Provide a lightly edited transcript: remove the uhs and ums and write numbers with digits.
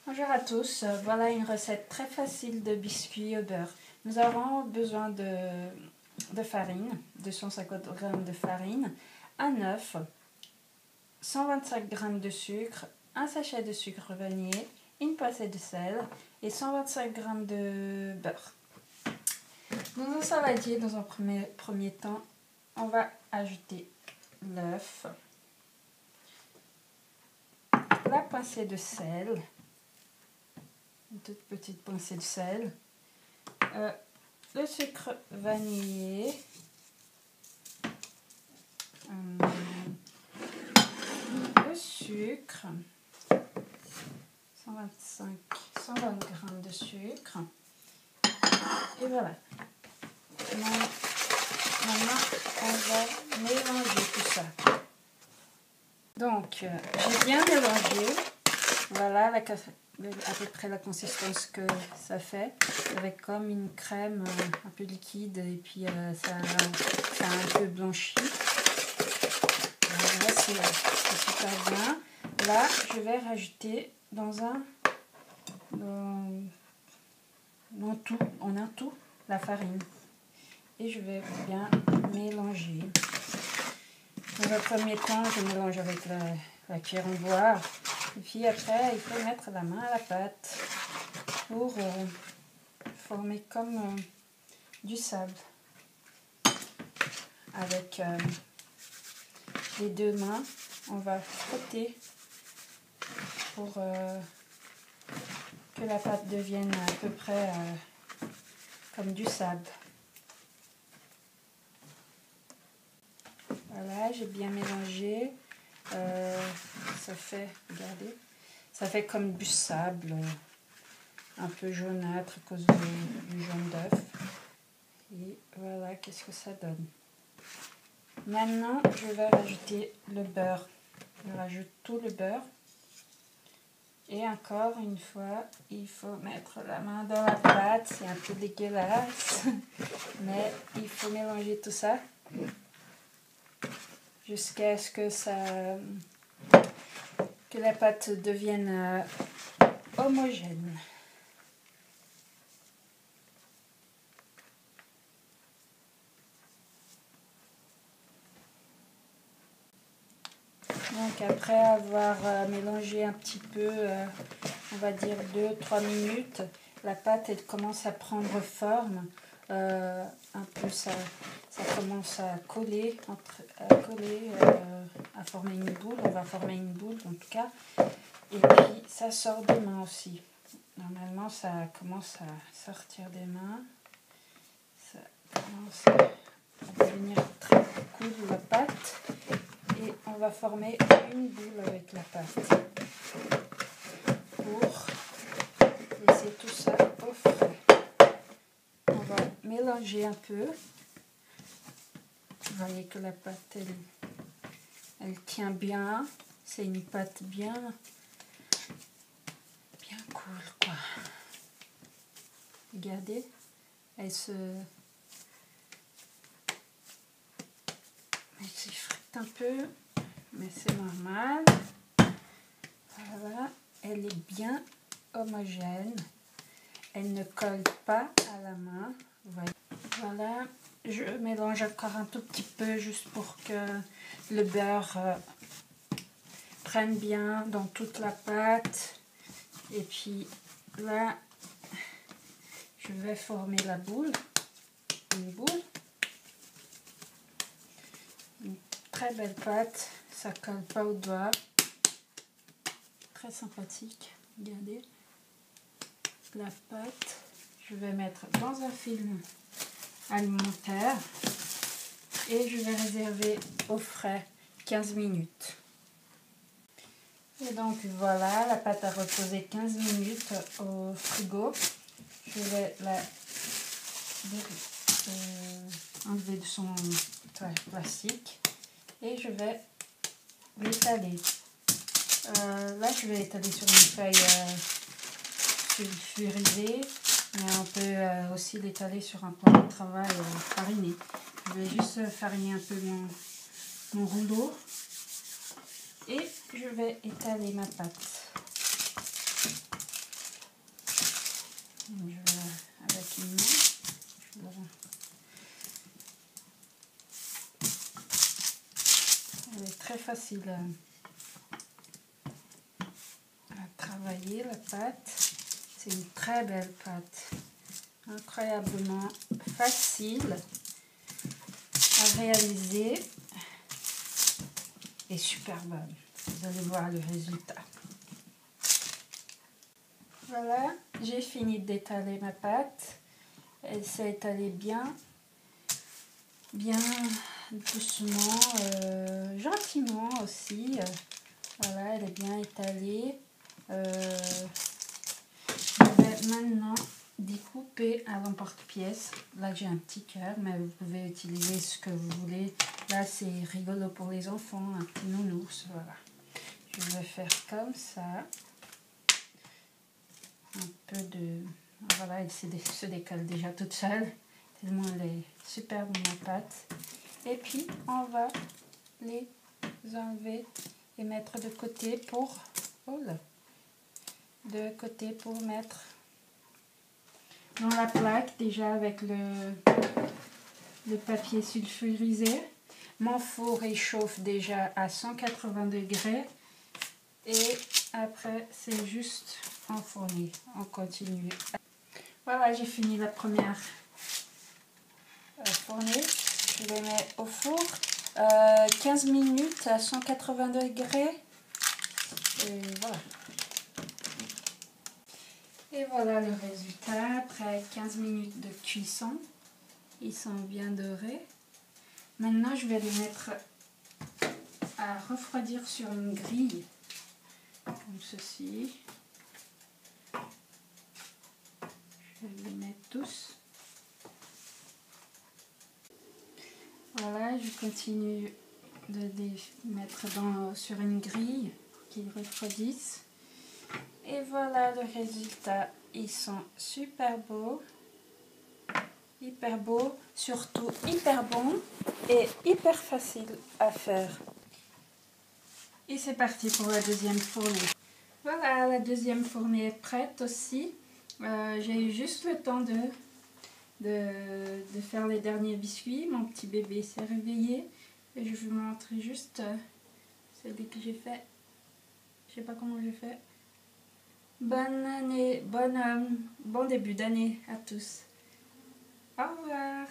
Bonjour à tous, voilà une recette très facile de biscuits au beurre. Nous avons besoin de farine, 250 g de farine, un œuf, 125 g de sucre, un sachet de sucre vanillé, une pincée de sel et 125 g de beurre. Dans un saladier, dans un premier temps, on va ajouter l'œuf, la pincée de sel, une toute petite pincée de sel, le sucre vanillé, le sucre, 120 g de sucre, et voilà. Maintenant, on va mélanger tout ça. Donc, j'ai bien mélangé. Voilà à peu près la consistance que ça fait, avec comme une crème un peu liquide et puis ça a un peu blanchi. Voilà, c'est super bien. Là, je vais rajouter en un tout la farine et je vais bien mélanger. Dans un premier temps, je mélange avec la cuillère en bois. Et puis après, il faut mettre la main à la pâte pour former comme du sable. Avec les deux mains, on va frotter pour que la pâte devienne à peu près comme du sable. Voilà, j'ai bien mélangé. Ça fait, regardez, ça fait comme du sable, un peu jaunâtre à cause du jaune d'œuf. Et voilà, qu'est-ce que ça donne. Maintenant, je vais rajouter le beurre. Je rajoute tout le beurre. Et encore une fois, il faut mettre la main dans la pâte. C'est un peu dégueulasse, mais il faut mélanger tout ça jusqu'à ce que la pâte devienne homogène. Donc après avoir mélangé un petit peu, on va dire 2-3 minutes, la pâte elle commence à prendre forme, un peu ça commence à coller, à former une boule. On va former une boule en tout cas, et puis ça sort des mains aussi. Normalement ça commence à sortir des mains, ça commence à devenir très cool la pâte. Et on va former une boule avec la pâte pour laisser tout ça au frais. On va mélanger un peu. Vous voyez que la pâte, elle tient bien. C'est une pâte bien cool, quoi. Regardez, elle s'effrite un peu, mais c'est normal. Voilà, elle est bien homogène. Elle ne colle pas à la main. Voilà, je mélange encore un tout petit peu juste pour que le beurre prenne bien dans toute la pâte. Et puis là, je vais former la boule. Une boule. Une très belle pâte, ça colle pas au doigt. Très sympathique, regardez. La pâte, je vais mettre dans un film alimentaire et je vais réserver au frais 15 minutes. Et donc voilà, la pâte a reposé 15 minutes au frigo. Je vais la enlever de son plastique et je vais l'étaler. Là, je vais étaler sur une feuille sulfurisée, mais on peut aussi l'étaler sur un plan de travail fariné. Je vais juste fariner un peu mon rouleau et je vais étaler ma pâte. facile à travailler la pâte. C'est une très belle pâte, incroyablement facile à réaliser et super bonne. Vous allez voir le résultat. Voilà, j'ai fini d'étaler ma pâte. Elle s'est étalée bien doucement, gentiment aussi. Voilà, elle est bien étalée. Je vais maintenant découper à l'emporte-pièce. Là, j'ai un petit cœur, mais vous pouvez utiliser ce que vous voulez. Là, c'est rigolo pour les enfants, un petit nounours. Voilà. Je vais faire comme ça. Un peu de... Voilà, elle se décolle déjà toute seule. Tellement elle est superbe ma pâte. Et puis, on va les enlever et mettre de côté pour... Oh là, de côté pour mettre dans la plaque déjà avec le papier sulfurisé. Mon four réchauffe déjà à 180 degrés et après c'est juste enfourner. On continue. Voilà, j'ai fini la première fournée. Je les mets au four 15 minutes à 180 degrés et voilà. Et voilà le résultat après 15 minutes de cuisson. Ils sont bien dorés. Maintenant, je vais les mettre à refroidir sur une grille, comme ceci. Je vais les mettre tous. Voilà, je continue de les mettre sur une grille pour qu'ils refroidissent. Et voilà le résultat. Ils sont super beaux. Hyper beau, surtout hyper bon et hyper facile à faire. Et c'est parti pour la deuxième fournée. Voilà, la deuxième fournée est prête aussi. J'ai eu juste le temps de faire les derniers biscuits. Mon petit bébé s'est réveillé. Et je vais vous montrer juste celui que j'ai fait. Je sais pas comment j'ai fait. Bonne année, bon début d'année à tous. Au revoir.